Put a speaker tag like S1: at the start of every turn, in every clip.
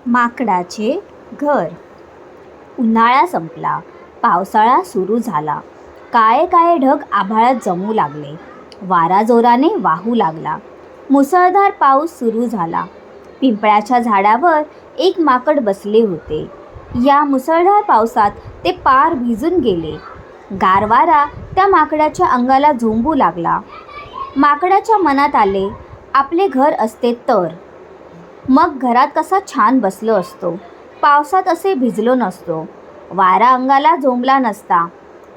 S1: माकडाचे घर. उन्हाळा संपला, पावसाळा सुरू झाला. काळे काळे ढग आभाळात जमू लागले. वारा जोराने वाहू लागला. मुसळधार पाऊस सुरू झाला. पिंपळाच्या झाडावर एक माकड बसले होते. या मुसळधार पावसात ते पार भिजून गेले. गार वारा त्या माकडाच्या अंगाला झोंबू लागला. माकडाच्या मनात आले, आपले घर असते तर मग घरात कसा छान बसलो असतो, पावसात असे भिजलो नसतो, वारा अंगाला झोंबला नसता.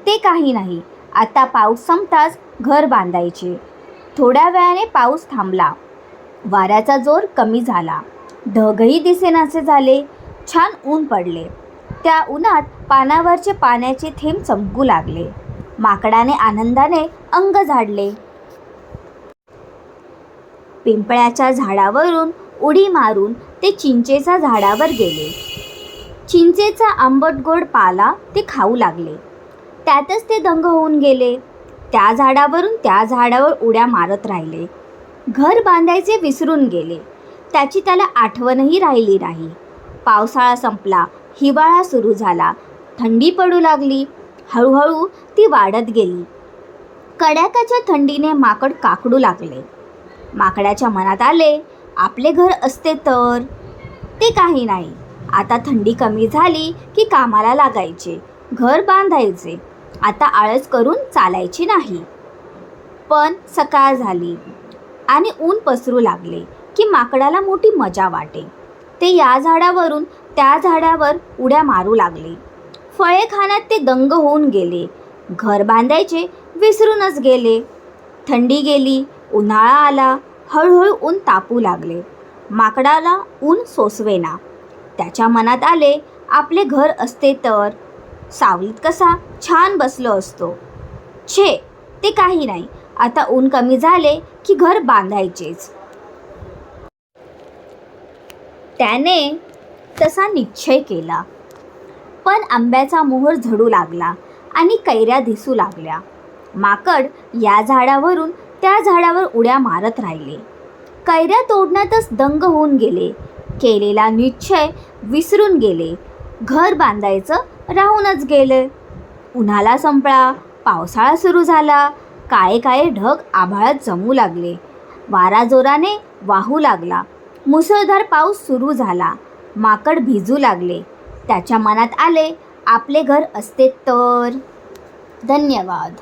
S1: ते काही नाही, आता पाऊस संपताच घर बांधायचे. थोड्या वेळाने पाऊस थांबला. वाऱ्याचा जोर कमी झाला. ढगही दिसेनासे झाले. छान ऊन पडले. त्या उन्हात पानावरचे पाण्याचे थेंब चमकू लागले. माकडाने आनंदाने अंग झाडले. पिंपळाच्या झाडावरून उडी मारून ते चिंचेच्या झाडावर गेले. चिंचेचा आंबट गोड पाला ते खाऊ लागले. त्यातच ते दंग होऊन गेले. त्या झाडावरून त्या झाडावर उड्या मारत राहिले. घर बांधायचे विसरून गेले. त्याची त्याला आठवणही राहिली नाही. पावसाळा संपला. हिवाळा सुरू झाला. थंडी पडू लागली. हळूहळू ती वाढत गेली. कडाक्याच्या थंडीने माकड काकडू लागले. माकडाच्या मनात आले, आपले घर असते तर. ते काही नाही, आता थंडी कमी झाली की कामाला लागायचे, घर बांधायचे. आता आळस करून चालायचे नाही. पण सकाळ झाली आणि ऊन पसरू लागले की माकडाला मोठी मजा वाटे. ते या झाडावरून त्या झाडावर उड्या मारू लागले. फळे खाण्यात ते दंग होऊन गेले. घर बांधायचे विसरूनच गेले. थंडी गेली. उन्हाळा आला. हळूहळू ऊन तापू लागले. माकडाला ऊन सोसवेना. त्याच्या मनात आले, आपले घर असते तर सावलीत कसा छान बसलो असतो. छे, ते काही नाही, आता ऊन कमी झाले की घर बांधायचेच. त्याने तसा निश्चय केला. पण आंब्याचा मोहर झडू लागला आणि कैऱ्या दिसू लागल्या. माकड या झाडावरून त्या झाडावर उड्या मारत राहिले. कैऱ्या तोडण्यातच दंग होऊन गेले. केलेला निश्चय विसरून गेले. घर बांधायचं राहूनच गेले. उन्हाळा संपला. पावसाळा सुरू झाला. काळे काळे ढग आभाळात जमू लागले. वारा जोराने वाहू लागला. मुसळधार पाऊस सुरू झाला. माकड भिजू लागले. त्याच्या मनात आले, आपले घर असते तर. धन्यवाद.